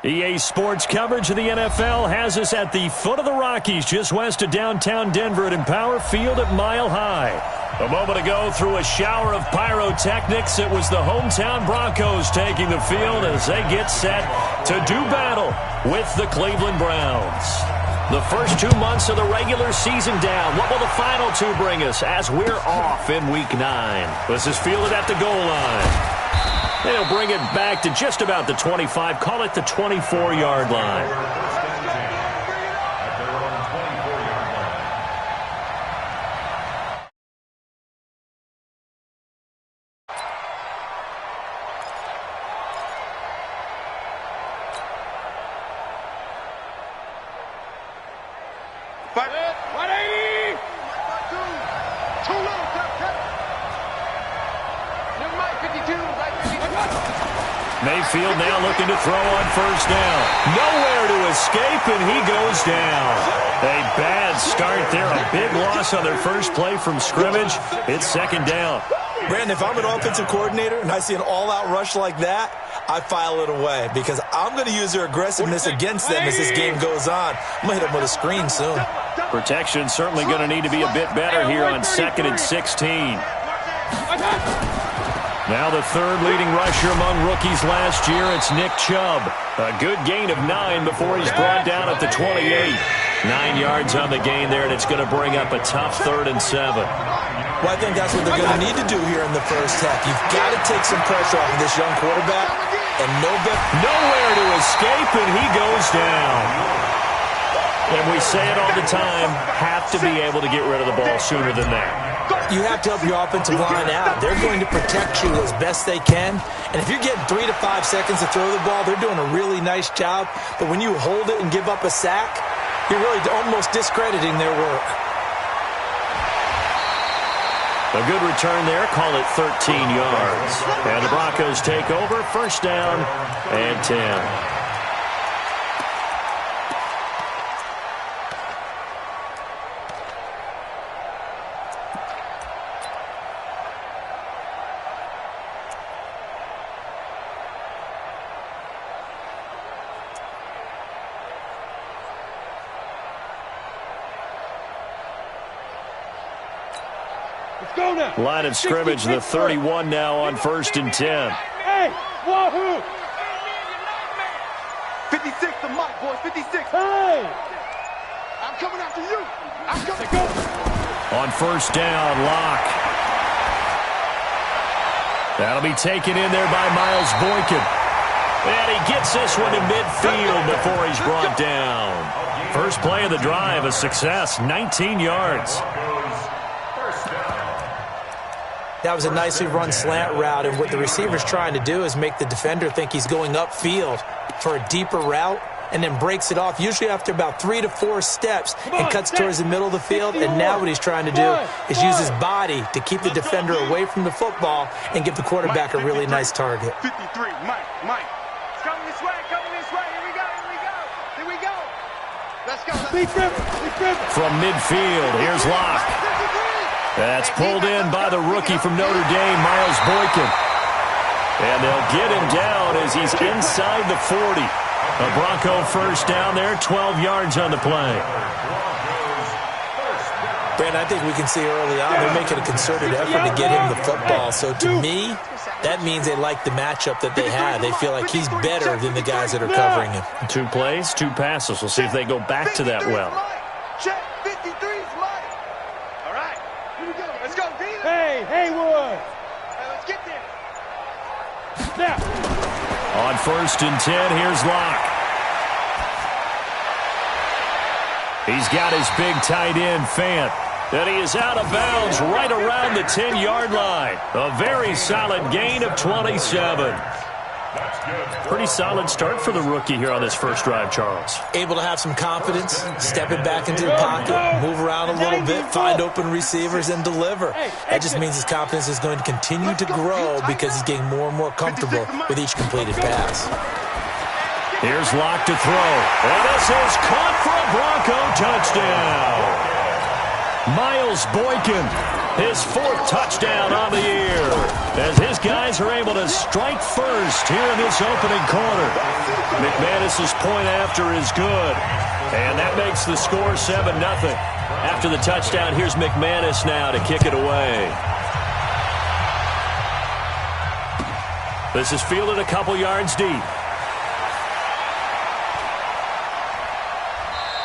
EA Sports coverage of the NFL has us at the foot of the Rockies, just west of downtown Denver at Empower Field at Mile High. A moment ago, through a shower of pyrotechnics, it was the hometown Broncos taking the field as they get set to do battle with the Cleveland Browns. The first 2 months of the regular season down. What will the final two bring us as we're off in Week 9? This is fielded at the goal line. They'll bring it back to just about the 25, call it the 24-yard line. Mayfield now looking to throw on first down. Nowhere to escape, and he goes down. A bad start there. A big loss on their first play from scrimmage. It's second down. Brandon, if I'm an offensive coordinator and I see an all-out rush like that, I file it away because I'm going to use their aggressiveness against them as this game goes on. I'm going to hit them with a screen soon. Protection certainly going to need to be a bit better here on 2nd and 16. Now the third leading rusher among rookies last year, it's Nick Chubb. A good gain of 9 before he's brought down at the 28. 9 yards on the gain there, and it's going to bring up a tough 3rd and 7. Well, I think that's what they're going to need to do here in the first half. You've got to take some pressure off of this young quarterback, and nowhere to escape, and he goes down. And we say it all the time, have to be able to get rid of the ball sooner than that. You have to help your offensive line out. They're going to protect you as best they can. And if you're getting 3 to 5 seconds to throw the ball, they're doing a really nice job. But when you hold it and give up a sack, you're really almost discrediting their work. A good return there. Call it 13 yards. And the Broncos take over. First down and 10. Line of scrimmage, the 31 now on 1st and 10. Hey, wahoo! 56 to Mike, boys, 56. Hey! I'm coming after you. I'm coming. Go. On first down, Locke. That'll be taken in there by Miles Boykin. And he gets this one to midfield before he's brought down. First play of the drive, a success, 19 yards. That was a nicely run slant route, and what the receiver's trying to do is make the defender think he's going upfield for a deeper route and then breaks it off, usually after about 3 to 4 steps, and cuts towards the middle of the field. And now what he's trying to do is use his body to keep the defender away from the football and give the quarterback a really nice target. 53, Mike. It's coming this way, Here we go. Let's go. From midfield, here's Locke. That's pulled in by the rookie from Notre Dame, Miles Boykin. And they'll get him down as he's inside the 40. A Bronco first down there, 12 yards on the play. Brandon, I think we can see early on they're making a concerted effort to get him the football. So to me, that means they like the matchup that they have. They feel like he's better than the guys that are covering him. 2 plays, 2 passes. We'll see if they go back to that well. Check, 53's Mike. All right, here we go. Let's go, Dina. Hey, Haywood. Hey, let's get there. Now. On 1st and 10, here's Locke. He's got his big tight end, Fant. And he is out of bounds right around the 10-yard line. A very solid gain of 27. Pretty solid start for the rookie here on this first drive, Charles. Able to have some confidence, stepping back into the pocket, move around a little bit, find open receivers, and deliver. That just means his confidence is going to continue to grow because he's getting more and more comfortable with each completed pass. Here's Locke to throw. And this is caught for a Bronco touchdown. Miles Boykin His 4th touchdown on the year, as his guys are able to strike first here in this opening quarter. McManus's point after is good, and that makes the score 7-0. After the touchdown, here's McManus now to kick it away. This is fielded a couple yards deep.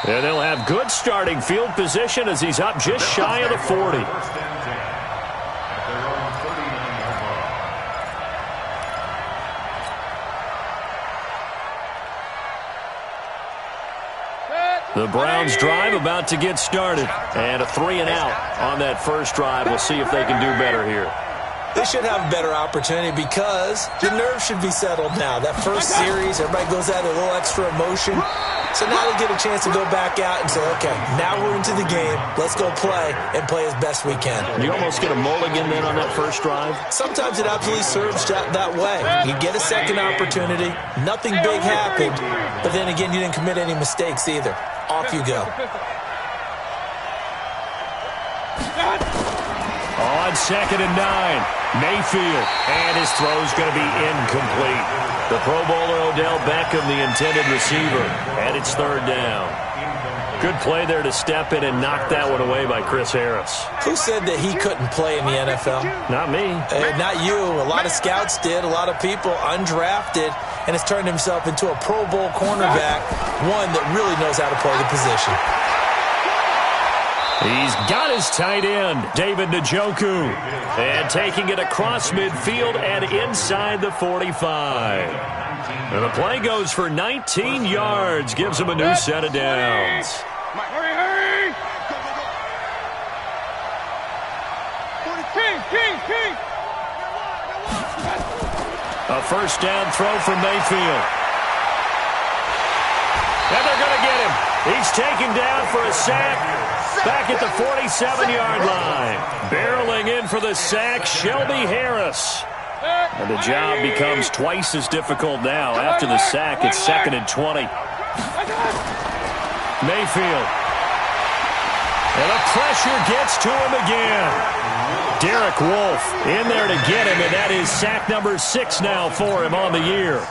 And they'll have good starting field position as he's up just shy of the 40. The Browns drive about to get started. And a 3-and-out on that first drive. We'll see if they can do better here. They should have a better opportunity because the nerves should be settled now. That first series, everybody goes out a little extra emotion. So now they get a chance to go back out and say, okay, now we're into the game. Let's go play and play as best we can. You almost get a mulligan then on that first drive? Sometimes it absolutely serves that way. You get a second opportunity. Nothing big happened. But then again, you didn't commit any mistakes either. Off you go. On 2nd and 9, Mayfield, and his throw's going to be incomplete. The Pro Bowler Odell Beckham, the intended receiver, and it's 3rd down. Good play there to step in and knock that one away by Chris Harris. Who said that he couldn't play in the NFL? Not me. Not you. A lot of scouts did, a lot of people undrafted, and has turned himself into a Pro Bowl cornerback, one that really knows how to play the position. He's got his tight end, David Njoku, and taking it across midfield and inside the 45. And the play goes for 19 yards, gives him a new set of downs. Hurry! King! A first down throw from Mayfield. And they're going to get him. He's taken down for a sack. Back at the 47-yard line. Barreling in for the sack, Shelby Harris. And the job becomes twice as difficult now. After the sack, it's 2nd and 20. Mayfield. And the pressure gets to him again. Derek Wolfe in there to get him, and that is sack number 6 now for him on the year.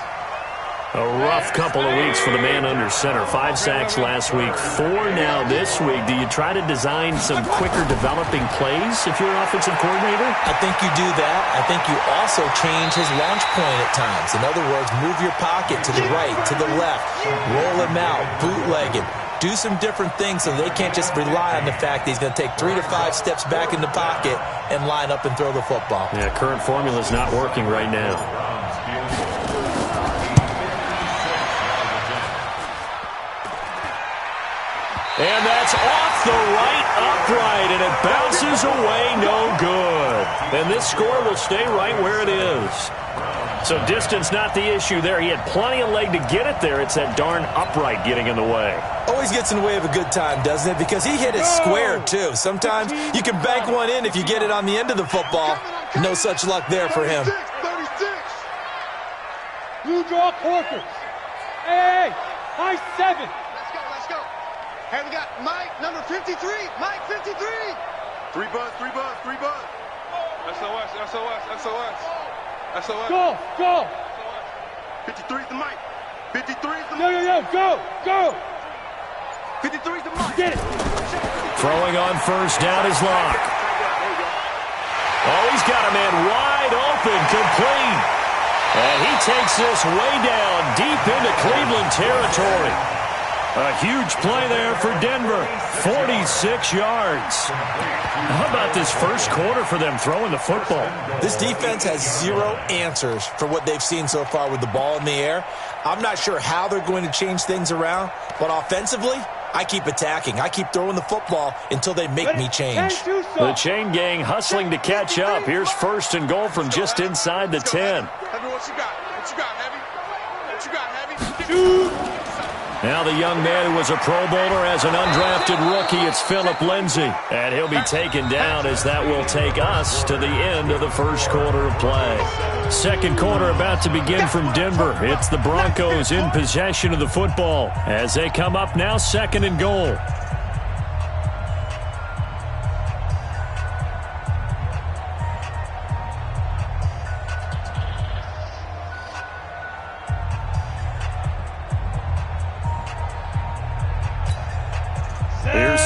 A rough couple of weeks for the man under center. 5 sacks last week, 4 now this week. Do you try to design some quicker developing plays if you're an offensive coordinator? I think you do that. I think you also change his launch point at times. In other words, move your pocket to the right, to the left, roll him out, bootleg him. Do some different things so they can't just rely on the fact that he's going to take 3 to 5 steps back in the pocket and line up and throw the football. Yeah, current formula is not working right now. And that's off the right upright, and it bounces away no good. And this score will stay right where it is. So distance not the issue there. He had plenty of leg to get it there. It's that darn upright getting in the way. Always gets in the way of a good time, doesn't it? Because he hit it square, too. Sometimes you can bank one in if you get it on the end of the football. No such luck there for him. 36. Blue draw quarters. Hey, high 7. Let's go. Hey, we got Mike, number 53. Mike, 53. 3 buzz. SOS. Go. 53's the Mike. 53's the Mike. No, go. 53's the Mike. Get it. Throwing on first down is Locke. Oh, he's got a man wide open, complete. And he takes this way down deep into Cleveland territory. A huge play there for Denver. 46 yards. How about this first quarter for them throwing the football? This defense has 0 answers for what they've seen so far with the ball in the air. I'm not sure how they're going to change things around, but offensively, I keep attacking. I keep throwing the football until they make me change. The chain gang hustling to catch up. Here's 1st and goal from just inside the 10. What you got, Heavy? Now the young man who was a Pro Bowler as an undrafted rookie, it's Phillip Lindsay. And he'll be taken down as that will take us to the end of the first quarter of play. Second quarter about to begin from Denver. It's the Broncos in possession of the football as they come up now 2nd and goal.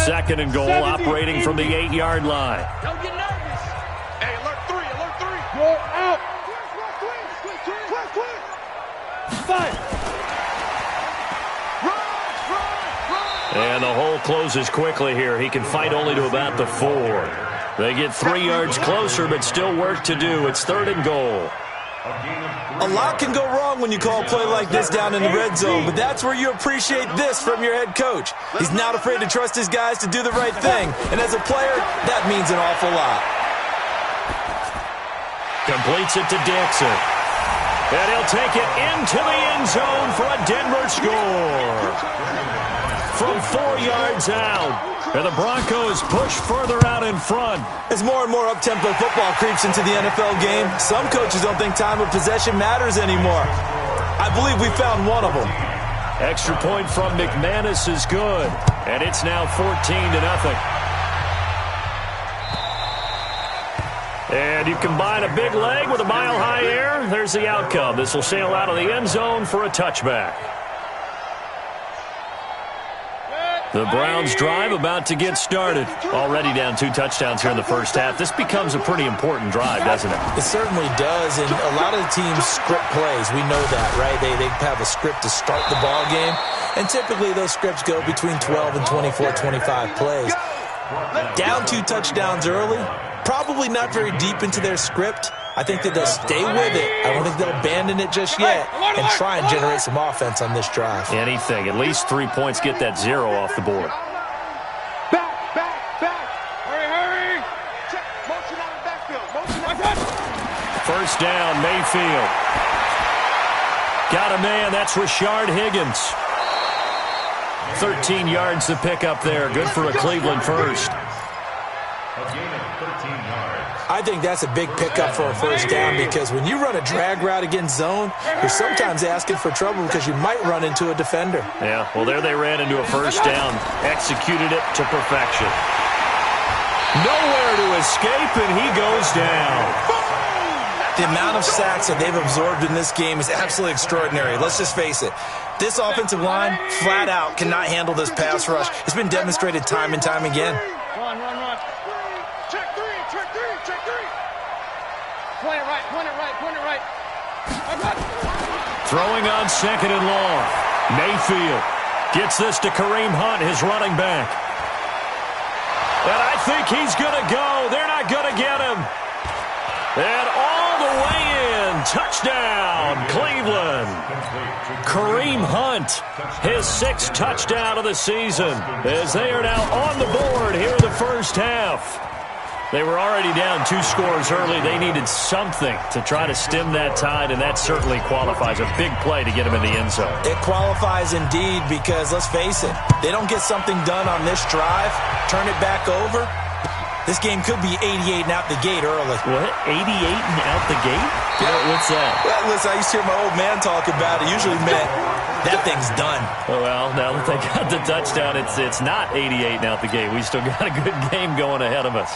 2nd and goal, operating from the 8-yard line. Don't get nervous. Hey, alert 3, alert 3. You're out. Twist. 5. And the hole closes quickly here. He can fight only to about the 4. They get 3 yards closer, but still work to do. It's 3rd and goal. A lot can go wrong when you call a play like this down in the red zone, but that's where you appreciate this from your head coach. He's not afraid to trust his guys to do the right thing, and as a player, that means an awful lot. Completes it to Dixon. And he'll take it into the end zone for a Denver score. From 4 yards out. And the Broncos push further out in front. As more and more up-tempo football creeps into the NFL game, some coaches don't think time of possession matters anymore. I believe we found one of them. Extra point from McManus is good. And it's now 14-0. And you combine a big leg with a mile-high air, there's the outcome. This will sail out of the end zone for a touchback. The Browns drive about to get started. Already down 2 touchdowns here in the first half. This becomes a pretty important drive, doesn't it? It certainly does, and a lot of the teams script plays. We know that, right? They have a script to start the ball game, and typically those scripts go between 12 and 24, 25 plays. Down 2 touchdowns early, probably not very deep into their script. I think that they'll stay with it. I don't think they'll abandon it just yet and try and generate some offense on this drive. Anything. At least 3 points. Get that 0 off the board. Back. Hurry. Check. Motion out of the backfield. First down, Mayfield. Got a man. That's Rashard Higgins. 13 yards to pick up there. Good for a Cleveland first. I think that's a big pickup for a first down because when you run a drag route against zone, you're sometimes asking for trouble because you might run into a defender. Yeah, well, there they ran into a first down. Executed it to perfection. Nowhere to escape, and he goes down. The amount of sacks that they've absorbed in this game is absolutely extraordinary. Let's just face it. This offensive line, flat out, cannot handle this pass rush. It's been demonstrated time and time again. Run. Check 3. Point it right. Throwing on 2nd and long. Mayfield gets this to Kareem Hunt, his running back. And I think he's going to go. They're not going to get him. And all the way in. Touchdown, Cleveland. Kareem Hunt, his 6th touchdown of the season, as they are now on the board here in the first half. They were already down 2 scores early. They needed something to try to stem that tide, and that certainly qualifies. A big play to get him in the end zone. It qualifies indeed because, let's face it, they don't get something done on this drive, turn it back over. This game could be 88 and out the gate early. What? 88 and out the gate? Yeah. What's that? Well, listen, I used to hear my old man talk about it. Usually meant that thing's done. Well, now that they got the touchdown, it's not 88 and out the gate. We still got a good game going ahead of us.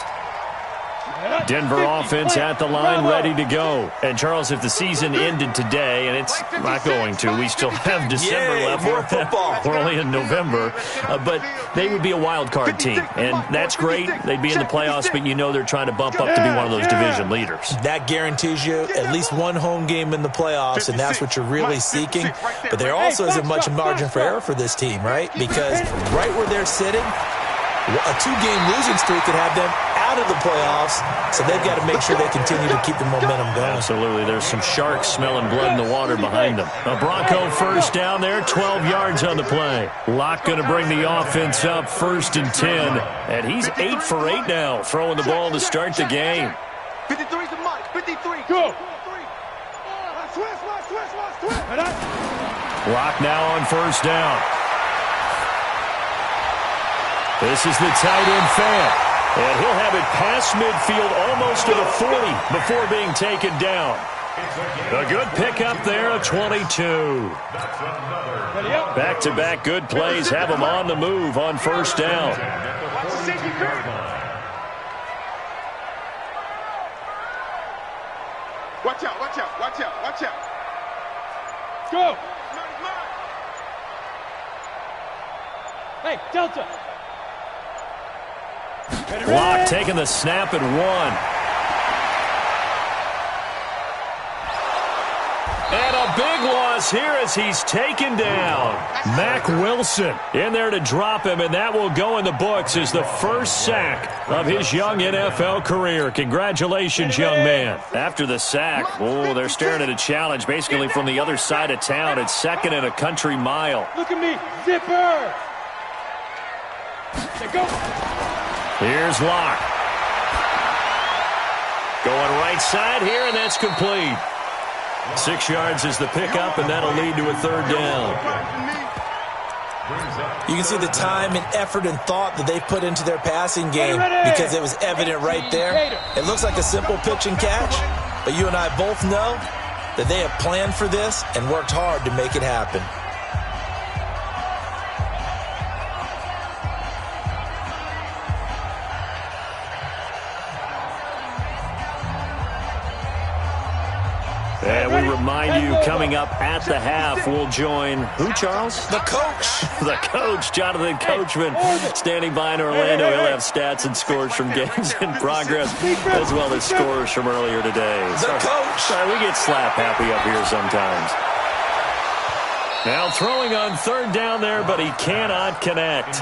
Denver offense at the line, ready to go. And, Charles, if the season ended today, and it's not going to, we still have December left. More football. We're only in November. But they would be a wild card team, and that's great. They'd be in the playoffs, but you know they're trying to bump up to be one of those division leaders. That guarantees you at least one home game in the playoffs, and that's what you're really seeking. But there also isn't much margin for error for this team, right? Because right where they're sitting, a 2-game losing streak could have them out of the playoffs, so they've got to make sure they continue to keep the momentum going. Absolutely. There's some sharks smelling blood in the water behind them. A Bronco first down there, 12 yards on the play. Locke going to bring the offense up, 1st and 10, and he's 8 for 8 now, throwing the ball to start the game. 53's a Mike. 53. Go. Twist. Locke now on 1st down. This is the tight end fan. And he'll have it past midfield almost to the 40 before being taken down. A good pickup there, a 22. Back-to-back good plays have him on the move on 1st down. Watch out. Go. Hey, Delta. Locke taking the snap and 1. And a big loss here as he's taken down. Mack Wilson in there to drop him, and that will go in the books as the first sack of his young NFL career. Congratulations, young man. After the sack, they're staring at a challenge basically from the other side of town. It's 2nd and a country mile. Look at me, zipper. Go. Here's Locke. Going right side here, and that's complete. 6 yards is the pickup, and that'll lead to a 3rd down. You can see the time and effort and thought that they put into their passing game because it was evident right there. It looks like a simple pitch and catch, but you and I both know that they have planned for this and worked hard to make it happen. And we remind you, coming up at the half, we'll join who, Charles? The coach. The coach, Jonathan Coachman, standing by in Orlando. He'll have stats and scores from games in progress, as well as scores from earlier today. The coach. Sorry, we get slap happy up here sometimes. Now throwing on 3rd down there, but he cannot connect.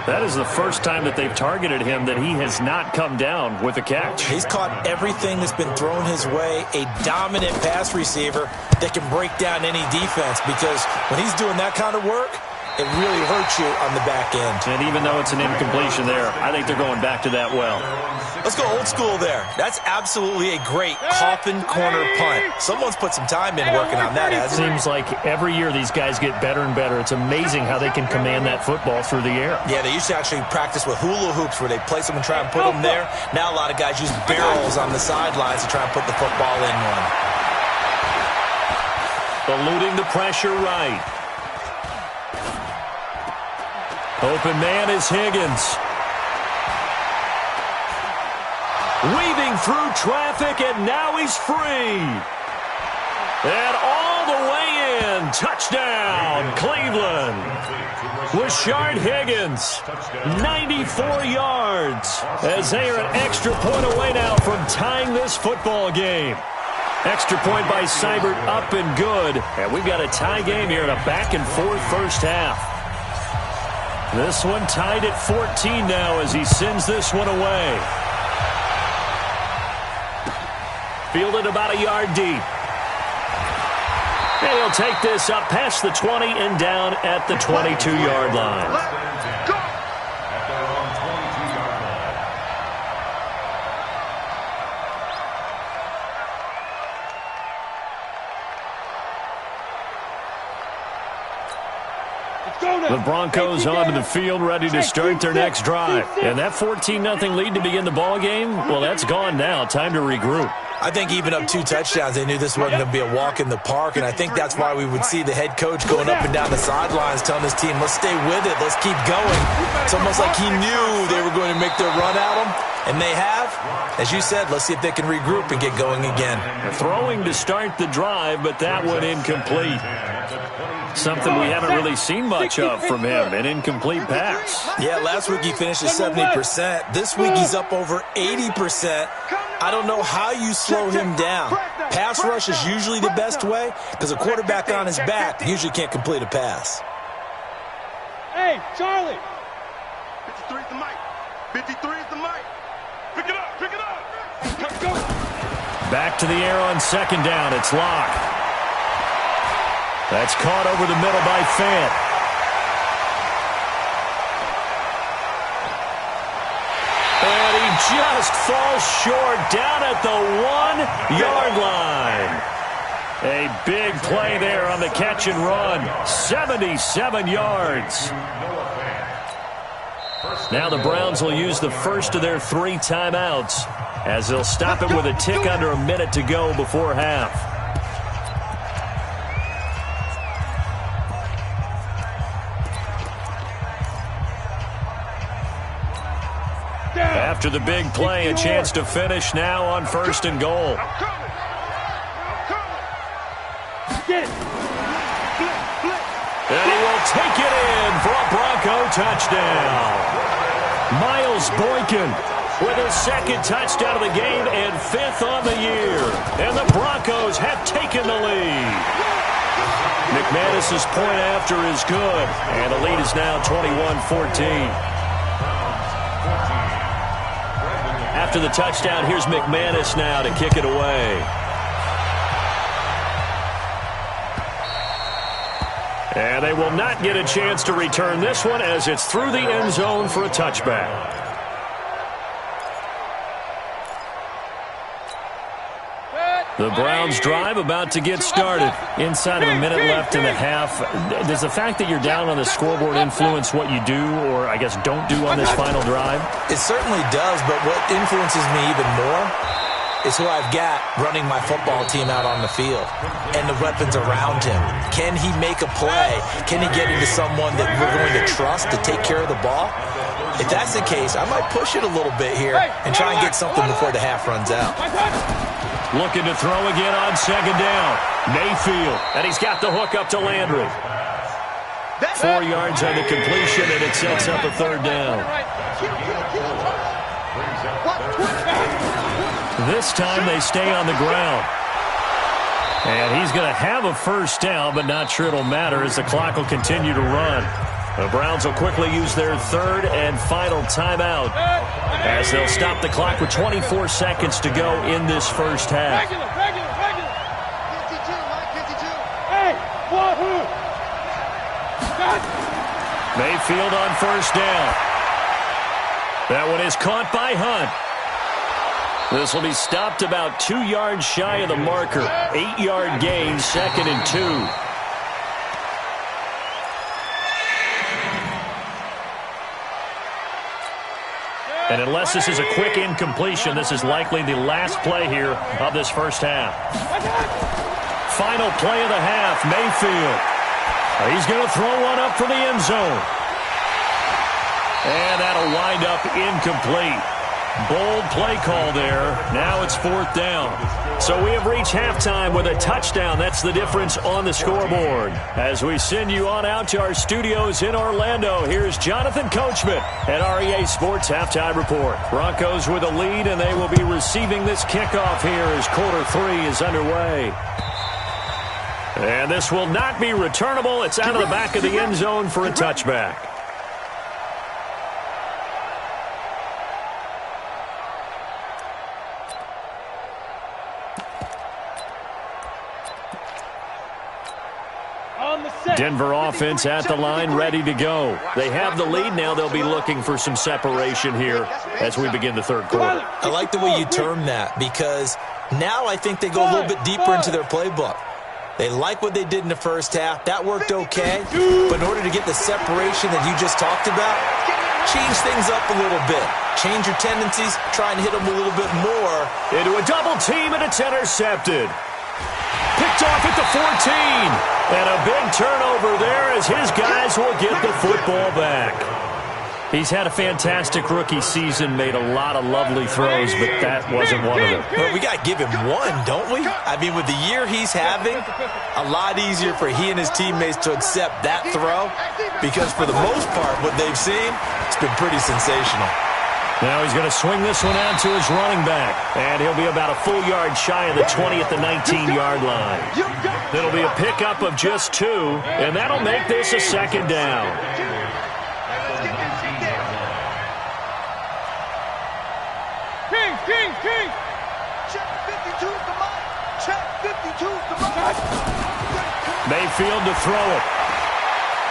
That is the first time that they've targeted him that he has not come down with a catch. He's caught everything that's been thrown his way. A dominant pass receiver that can break down any defense, because when he's doing that kind of work, it really hurts you on the back end. And even though it's an incompletion there, I think they're going back to that well. Let's go old school there. That's absolutely a great coffin corner punt. Someone's put some time in working on that, hasn't it? Seems like every year these guys get better and better. It's amazing how they can command that football through the air. Yeah, they used to actually practice with hula hoops where they place them and try and put them there. Now a lot of guys use barrels on the sidelines to try and put the football in one. Eluding the pressure right. Open man is Higgins. Weaving through traffic, and now he's free. And all the way in. Touchdown, Cleveland. Rashard Higgins, 94 yards, as they are an extra point away now from tying this football game. Extra point by Seibert, up and good. And we've got a tie game here in a back-and-forth first half. This one tied at 14 now as he sends this one away. Fielded about a yard deep. And he'll take this up past the 20 and down at the 22-yard line. The Broncos onto the field, ready to start their next drive. And that 14-0 lead to begin the ball game, well, that's gone now. Time to regroup. I think even up 2 touchdowns, they knew this wasn't going to be a walk in the park, and I think that's why we would see the head coach going up and down the sidelines telling his team, let's stay with it, let's keep going. It's almost like he knew they were going to make their run at him, and they have. As you said, let's see if they can regroup and get going again. Throwing to start the drive, but that one incomplete. Something we haven't really seen much of from him, an incomplete pass. Yeah, last week he finished at 70%. This week he's up over 80%. I don't know how you slow him down. Pass rush is usually the best way because a quarterback on his back usually can't complete a pass. Hey, Charlie. 53 is the mic. 53 is the mic. Pick it up, pick it up. Let's go. Back to the air on second down. It's Locke. That's caught over the middle by Fant. And he just falls short down at the 1-yard line. A big play there on the catch and run. 77 yards. Now the Browns will use the first of their 3 timeouts as they'll stop it with a tick under a minute to go before half. After the big play, a chance to finish now on first and goal. And he will take it in for a Bronco touchdown. Miles Boykin with his second touchdown of the game and 5th on the year. And the Broncos have taken the lead. McManus's point after is good, and the lead is now 21-14. After the touchdown, here's McManus now to kick it away. And they will not get a chance to return this one as it's through the end zone for a touchback. The Browns drive about to get started. Inside of a minute left in the half. Does the fact that you're down on the scoreboard influence what you do, or I guess don't do on this final drive? It certainly does, but what influences me even more is who I've got running my football team out on the field and the weapons around him. Can he make a play? Can he get into someone that we're going to trust to take care of the ball? If that's the case, I might push it a little bit here and try and get something before the half runs out. Looking to throw again on second down. Mayfield, and he's got the hook up to Landry. 4 yards on the completion, and it sets up a third down. This time they stay on the ground. And he's going to have a first down, but not sure it'll matter as the clock will continue to run. The Browns will quickly use their third and final timeout as they'll stop the clock with 24 seconds to go in this first half. 52, Mike, 52. Hey, wahoo! Mayfield on first down. That one is caught by Hunt. This will be stopped about 2 yards shy of the marker. 8-yard gain, 2nd and 2. And unless this is a quick incompletion, this is likely the last play here of this first half. Final play of the half, Mayfield. He's going to throw one up for the end zone. And that'll wind up incomplete. Bold play call there. Now it's 4th down. So we have reached halftime with a touchdown. That's the difference on the scoreboard. As we send you on out to our studios in Orlando, here's Jonathan Coachman at REA Sports Halftime Report. Broncos with a lead, and they will be receiving this kickoff here as quarter 3 is underway. And this will not be returnable. It's out of the back of the end zone for a touchback. Denver offense at the line, ready to go. They have the lead now. They'll be looking for some separation here as we begin the third quarter. I like the way you term that because now I think they go a little bit deeper into their playbook. They like what they did in the first half. That worked okay. But in order to get the separation that you just talked about, change things up a little bit. Change your tendencies, try and hit them a little bit more. Into a double team, and it's intercepted. Picked off at the 14. And a big turnover there as his guys will get the football back. He's had a fantastic rookie season, made a lot of lovely throws, but that wasn't one of them. Well, we got to give him one, don't we? I mean, with the year he's having, a lot easier for he and his teammates to accept that throw because for the most part, what they've seen, it's been pretty sensational. Now he's going to swing this one out to his running back, and he'll be about a full yard shy of the 20 at the 19-yard line. It'll be a pickup of just 2, and that'll make this a second down. King! Check 52's the mic. Check 52's the mic. Mayfield to throw it.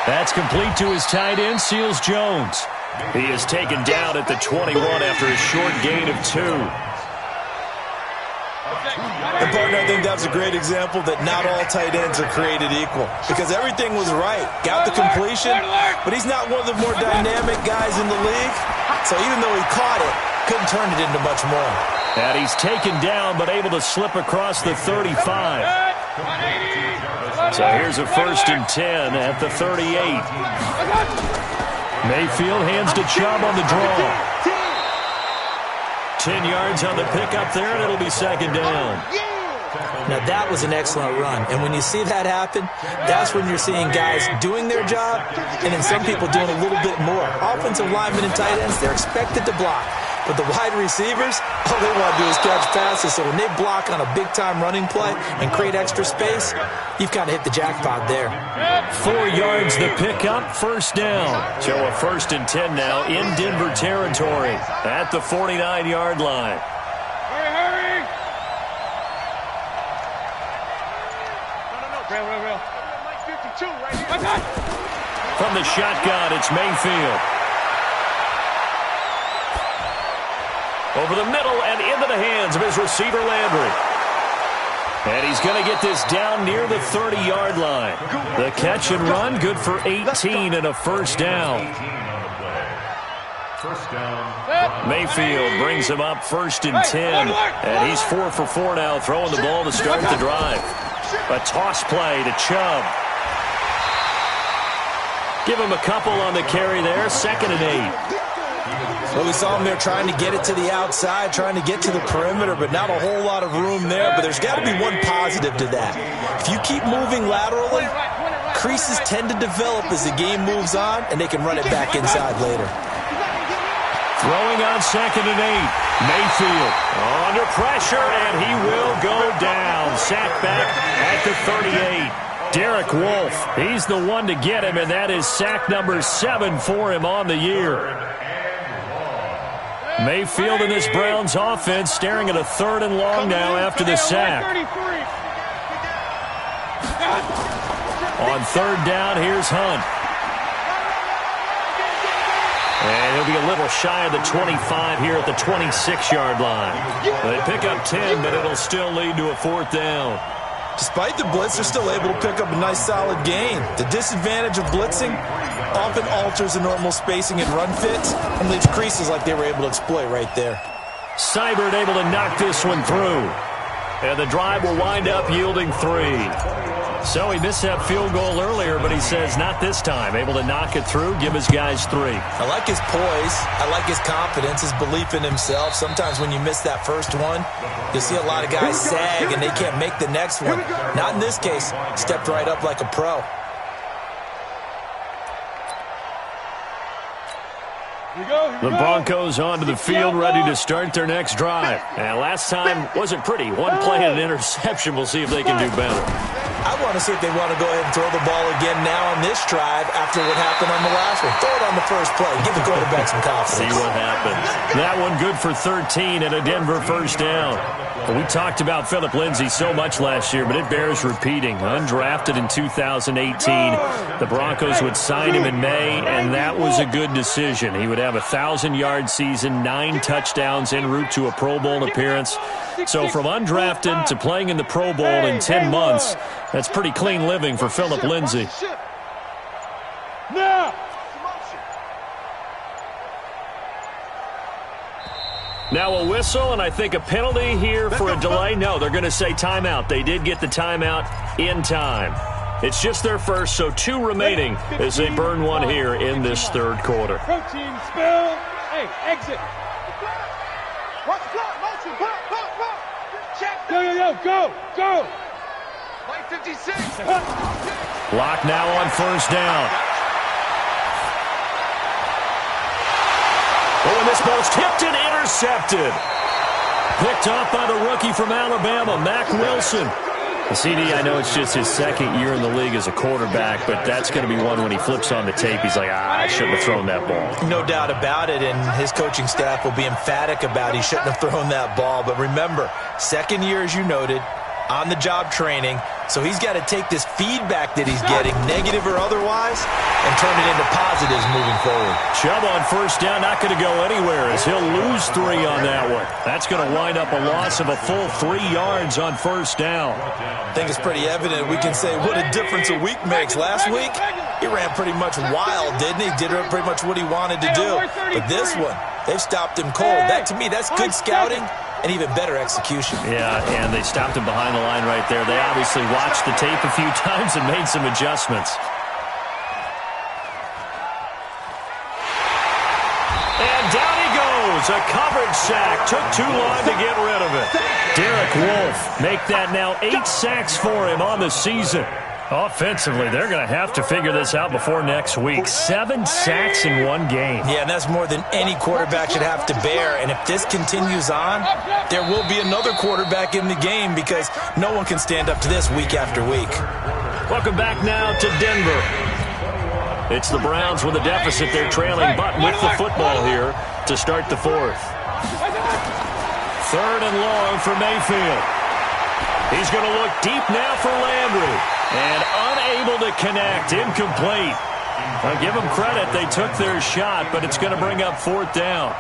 That's complete to his tight end, Seals Jones. He is taken down at the 21 after a short gain of 2. And partner, I think that's a great example that not all tight ends are created equal because everything was right. Got the completion, but he's not one of the more dynamic guys in the league. So even though he caught it, couldn't turn it into much more. And he's taken down but able to slip across the 35. So here's a 1st and 10 at the 38. Mayfield hands to Chubb on the draw. 10 yards on the pickup there, and it'll be second down. Now, that was an excellent run. And when you see that happen, that's when you're seeing guys doing their job and then some people doing a little bit more. Offensive linemen and tight ends, they're expected to block. But the wide receivers, all they want to do is catch passes. So when they block on a big-time running play and create extra space, you've kind of hit the jackpot there. 4 yards the pickup, first down. So a 1st and 10 now in Denver territory at the 49-yard line. Hurry! Real. Mike 52 right here. From the shotgun, it's Mayfield. Over the middle and into the hands of his receiver, Landry. And he's going to get this down near the 30-yard line. The catch and run, good for 18 and a first down. Mayfield brings him up 1st and 10. And he's 4 for 4 now, throwing the ball to start the drive. A toss play to Chubb. Give him a couple on the carry there, 2nd and 8. Well, we saw him there trying to get it to the outside, trying to get to the perimeter, but not a whole lot of room there. But there's got to be one positive to that. If you keep moving laterally, creases tend to develop as the game moves on, and they can run it back inside later. Throwing on 2nd and 8. Mayfield under pressure, and he will go down. Sacked back at the 38. Derek Wolfe, he's the one to get him, and that is sack number 7 for him on the year. Mayfield in this Browns offense staring at a 3rd and long now after the sack. On 3rd down, here's Hunt. And he'll be a little shy of the 25 here at the 26-yard line. They pick up 10, but it'll still lead to a 4th down. Despite the blitz, they're still able to pick up a nice solid gain. The disadvantage of blitzing often alters the normal spacing and run fits and leaves creases like they were able to exploit right there. Seibert able to knock this one through. And the drive will wind up yielding 3. So he missed that field goal earlier, but he says not this time. Able to knock it through, give his guys 3. I like his poise. I like his confidence, his belief in himself. Sometimes when you miss that first one, you'll see a lot of guys sag and they can't make the next one. Not in this case. Stepped right up like a pro. The Broncos onto the field, ready to start their next drive. And last time wasn't pretty. One play and an interception. We'll see if they can do better. I want to see if they want to go ahead and throw the ball again now on this drive after what happened on the last one. Throw it on the first play. Give the quarterback some confidence. See what happens. That one good for 13 and a Denver first down. But we talked about Philip Lindsay so much last year, but it bears repeating. Undrafted in 2018. The Broncos would sign him in May, and that was a good decision. He would have a 1,000-yard season, 9 touchdowns en route to a Pro Bowl appearance. So from undrafted to playing in the Pro Bowl in 10 months, that's pretty clean living for Philip Lindsay. Now a whistle, and I think a penalty here for a delay. No, they're going to say timeout. They did get the timeout in time. It's just their first, so 2 remaining as they burn one here in this 3rd quarter. Protein spill. Hey, exit. Watch the clock. Motion. Pop. Check. Go. Mike 56. Lock now on first down. Oh, and this ball's tipped and intercepted. Picked off by the rookie from Alabama, Mack Wilson. The CD, I know it's just his 2nd year in the league as a quarterback, but that's going to be one when he flips on the tape. He's like, I shouldn't have thrown that ball. No doubt about it, and his coaching staff will be emphatic about he shouldn't have thrown that ball. But remember, 2nd year, as you noted, on-the-job training, so he's got to take this feedback that he's getting, negative or otherwise, and turn it into positives moving forward. Chubb on first down, not going to go anywhere as he'll lose 3 on that one. That's going to wind up a loss of a full 3 yards on first down. I think it's pretty evident. We can say what a difference a week makes. Last week, he ran pretty much wild, didn't he? Did pretty much what he wanted to do. But this one, they've stopped him cold. That, to me, that's good scouting and even better execution. Yeah, and they stopped him behind the line right there. They obviously watched the tape a few times and made some adjustments. And down he goes. throws. A coverage sack. Took too long to get rid of it. Derek Wolfe make that now 8 sacks for him on the season. Offensively, they're going to have to figure this out before next week. 7 sacks in one game. Yeah, and that's more than any quarterback should have to bear. And if this continues on, there will be another quarterback in the game because no one can stand up to this week after week. Welcome back now to Denver. It's the Browns with a deficit. They're trailing, but with the football here to start the fourth. 3rd and long for Mayfield. He's going to look deep now for Landry. And unable to connect. Incomplete. I'll give them credit. They took their shot, but it's going to bring up 4th down.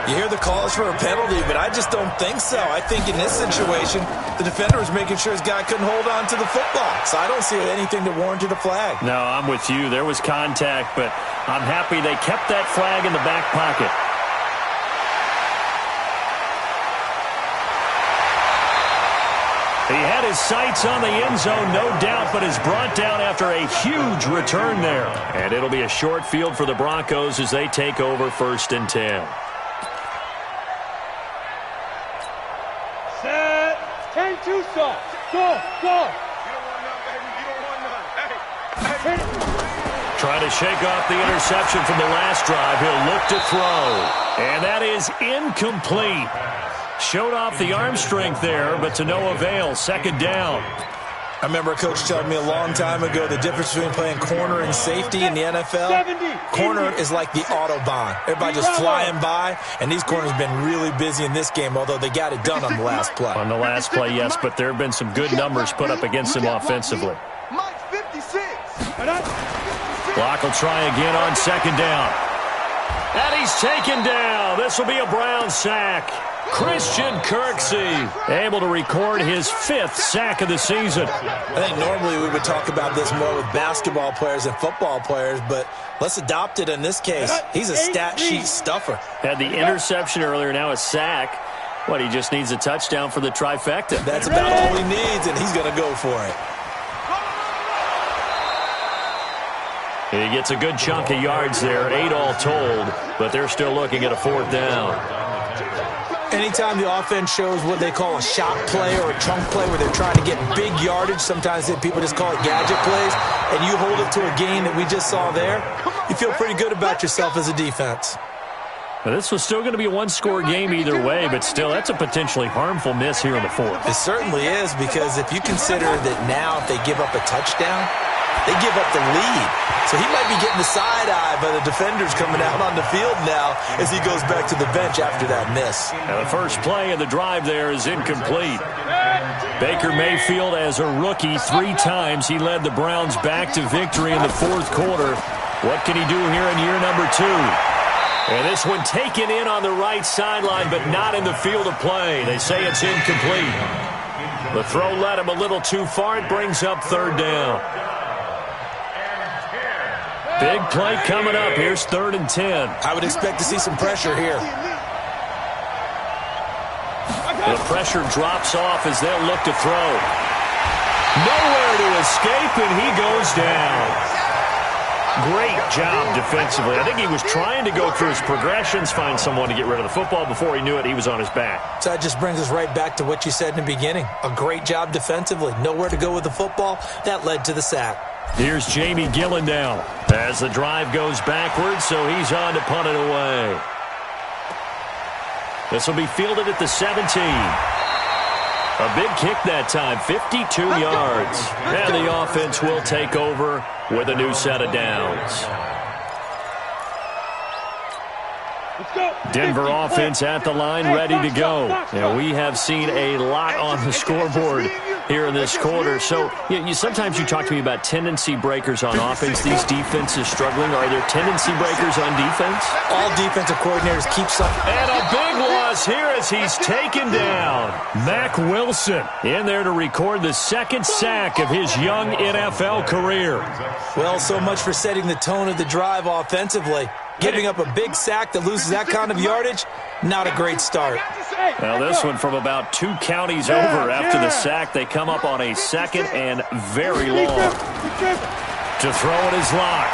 You hear the calls for a penalty, but I just don't think so. I think in this situation, the defender was making sure his guy couldn't hold on to the football. So I don't see anything that warranted a flag. No, I'm with you. There was contact, but I'm happy they kept that flag in the back pocket. He had his sights on the end zone, no doubt, but is brought down after a huge return there. And it'll be a short field for the Broncos as they take over 1st and 10. Set. 10-2 stop. Go. You don't want none, baby. You don't want none. Hey. Trying to shake off the interception from the last drive. He'll look to throw. And that is incomplete. Showed off the arm strength there, but to no avail. 2nd down. I remember a coach telling me a long time ago the difference between playing corner and safety in the NFL. Corner is like the Autobahn. Everybody just flying by, and these corners have been really busy in this game, although they got it done on the last play. On the last play, yes, but there have been some good numbers put up against him offensively. Mike 56. Block will try again on 2nd down. And he's taken down. This will be a Brown sack. Christian Kirksey able to record his 5th sack of the season. I think normally we would talk about this more with basketball players and football players, but let's adopt it in this case. He's a stat sheet stuffer. Had the interception earlier, now a sack. What, he just needs a touchdown for the trifecta. That's about all he needs, and he's going to go for it. He gets a good chunk of yards there, 8 all told, but they're still looking at a 4th down. Anytime the offense shows what they call a shot play or a chunk play where they're trying to get big yardage, sometimes people just call it gadget plays, and you hold it to a gain that we just saw there, you feel pretty good about yourself as a defense. Well, this was still going to be a 1-score game either way, but still, that's a potentially harmful miss here in the 4th. It certainly is, because if you consider that now if they give up a touchdown, they give up the lead. So he might be getting the side eye by the defenders coming out on the field now as he goes back to the bench after that miss. Now the first play of the drive there is incomplete. Baker Mayfield, as a rookie, 3 times he led the Browns back to victory in the 4th quarter. What can he do here in year number 2? And this one taken in on the right sideline, but not in the field of play. They say it's incomplete. The throw led him a little too far. It brings up 3rd down. Big play coming up. Here's 3rd and 10. I would expect to see some pressure here. The pressure drops off as they'll look to throw. Nowhere to escape, and he goes down. Great job defensively. I think he was trying to go through his progressions, find someone to get rid of the football. Before he knew it, he was on his back. So that just brings us right back to what you said in the beginning. A great job defensively. Nowhere to go with the football. That led to the sack. Here's Jamie Gillen now as the drive goes backwards, so he's on to punt it away. This will be fielded at the 17. A big kick that time, 52 yards. And the offense will take over with a new set of downs. Denver offense at the line, ready to go. And we have seen a lot on the scoreboard here in this quarter. So sometimes you talk to me about tendency breakers on offense. These defenses struggling. Are there tendency breakers on defense? All defensive coordinators keep some. And a big loss here as he's taken down. Mack Wilson in there to record the 2nd sack of his young NFL career. Well, so much for setting the tone of the drive offensively. Giving up a big sack that loses that kind of yardage, not a great start. Now this one from about 2 counties over after the sack. They come up on a 2nd and very long. To throw it is Locke.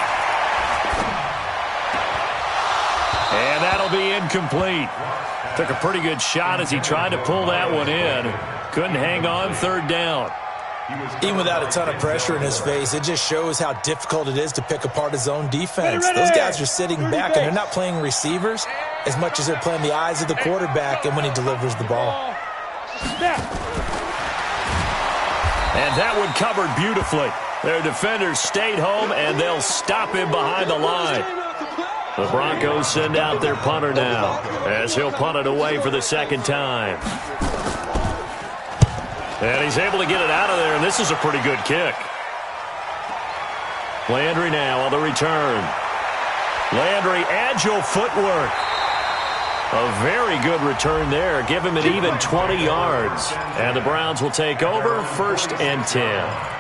And that'll be incomplete. Took a pretty good shot as he tried to pull that one in. Couldn't hang on third down. Even without a ton of pressure in his face, it just shows how difficult it is to pick apart his own defense. Those guys are sitting back, and they're not playing receivers as much as they're playing the eyes of the quarterback and when he delivers the ball. And that one covered beautifully. Their defenders stayed home, and they'll stop him behind the line. The Broncos send out their punter now as he'll punt it away for the second time. And he's able to get it out of there, and this is a pretty good kick. Landry now on the return. Landry, agile footwork. A very good return there. Give him an even 20 yards. And the Browns will take over 1st and 10.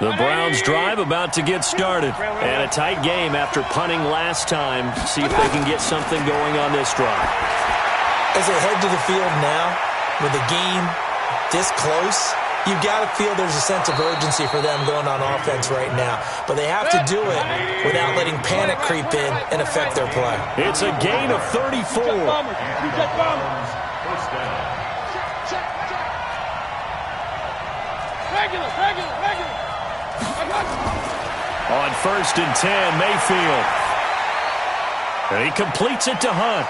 The Browns drive about to get started. And a tight game after punting last time. See if they can get something going on this drive. As they head to the field now, with the game this close, you've got to feel there's a sense of urgency for them going on offense right now. But they have to do it without letting panic creep in and affect their play. It's a gain of 34. Regular. On 1st and 10, Mayfield. And he completes it to Hunt.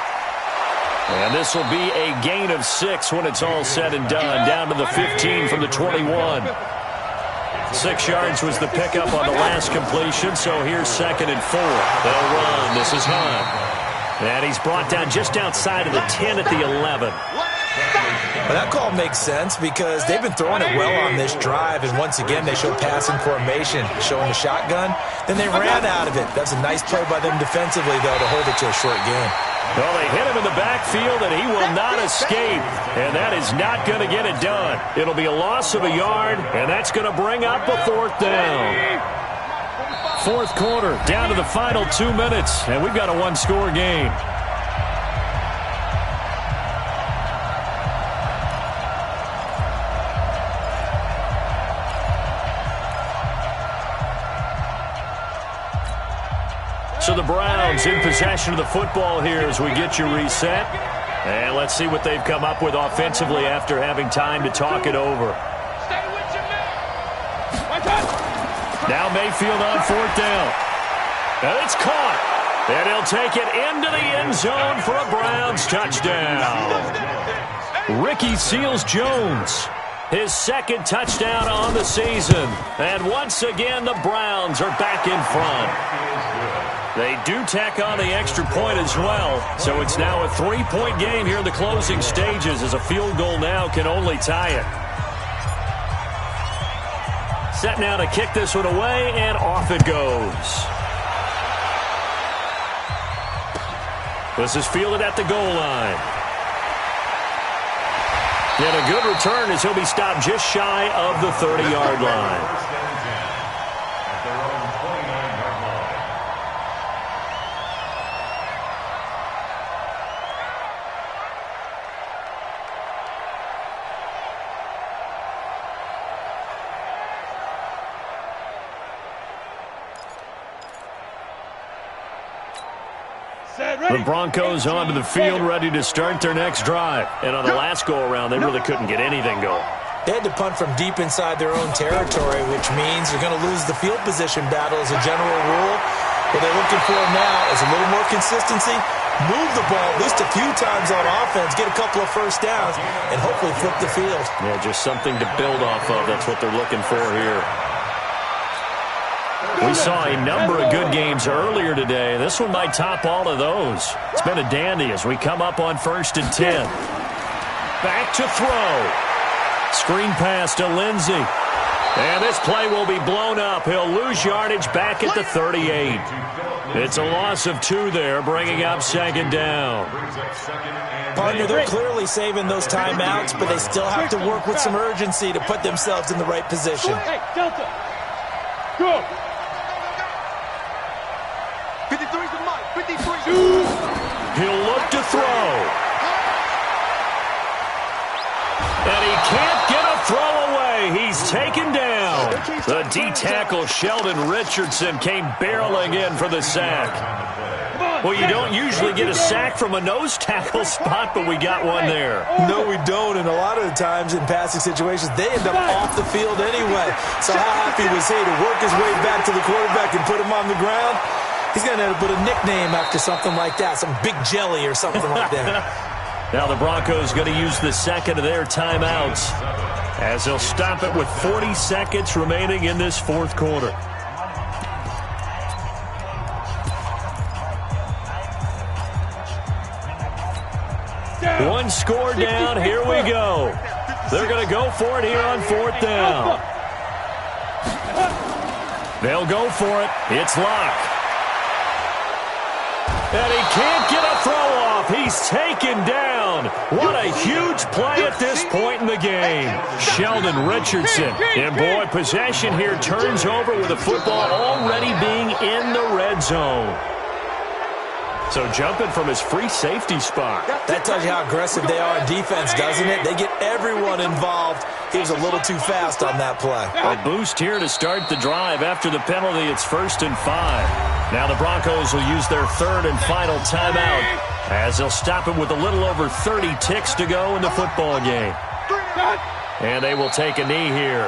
And this will be a gain of 6 when it's all said and done. Down to the 15 from the 21. 6 yards was the pickup on the last completion, so here's 2nd and 4. They'll run. This is Hunt. And he's brought down just outside of the 10 at the 11. Well, that call makes sense because they've been throwing it well on this drive, and once again they show passing formation, showing the shotgun. Then they ran out of it. That's a nice play by them defensively, though, to hold it to a short game. Well, they hit him in the backfield, and he will not escape. And that is not going to get it done. It'll be a loss of a yard, and that's going to bring up a 4th down. 4th quarter, down to the final 2 minutes, and we've got a one-score game. So the Browns in possession of the football here as we get you reset. And let's see what they've come up with offensively after having time to talk it over. Now Mayfield on 4th down. And it's caught. And he'll take it into the end zone for a Browns touchdown. Ricky Seals-Jones. His 2nd touchdown on the season. And once again, the Browns are back in front. They do tack on the extra point as well, so it's now a 3-point game here in the closing stages as a field goal now can only tie it. Set now to kick this one away, and off it goes. This is fielded at the goal line. And a good return as he'll be stopped just shy of the 30-yard line. The Broncos onto the field ready to start their next drive. And on the last go-around, they really couldn't get anything going. They had to punt from deep inside their own territory, which means they're going to lose the field position battle as a general rule. What they're looking for now is a little more consistency, move the ball at least a few times on offense, get a couple of first downs, and hopefully flip the field. Yeah, just something to build off of. That's what they're looking for here. We saw a number of good games earlier today. This one might top all of those. It's been a dandy as we come up on 1st and 10. Back to throw. Screen pass to Lindsey. And this play will be blown up. He'll lose yardage back at the 38. It's a loss of 2 there, bringing up 2nd down. Partner, they're clearly saving those timeouts, but they still have to work with some urgency to put themselves in the right position. Hey, Delta. Go. 53's the mic. 53. He'll look to throw. And he can't get a throw away. He's taken down. The D-tackle Sheldon Richardson came barreling in for the sack. Well, you don't usually get a sack from a nose tackle spot, but we got one there. No, we don't, and a lot of the times in passing situations, they end up off the field anyway. So how happy was he to work his way back to the quarterback and put him on the ground? He's going to end up with a nickname after something like that, some Big Jelly or something like that. Now the Broncos going to use the second of their timeouts as they'll stop it with 40 seconds remaining in this fourth quarter. One score down. Here we go. They're going to go for it here on fourth down. They'll go for it. It's Locke. And he can't get a throw off. He's taken down. What a huge play at this point in the game. Sheldon Richardson. And boy, possession here turns over with the football already being in the red zone. So jumping from his free safety spot. That tells you how aggressive they are in defense, doesn't it? They get everyone involved. He was a little too fast on that play. A boost here to start the drive after the penalty. It's 1st and 5. Now the Broncos will use their third and final timeout as they'll stop it with a little over 30 ticks to go in the football game. And they will take a knee here.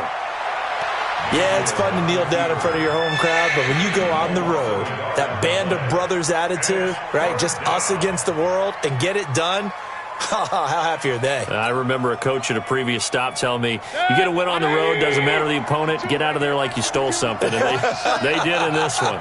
Yeah, it's fun to kneel down in front of your home crowd, but when you go on the road, that band of brothers attitude, right, just us against the world, and get it done, how happy are they? I remember a coach at a previous stop telling me, you get a win on the road, doesn't matter the opponent, get out of there like you stole something, and they did in this one.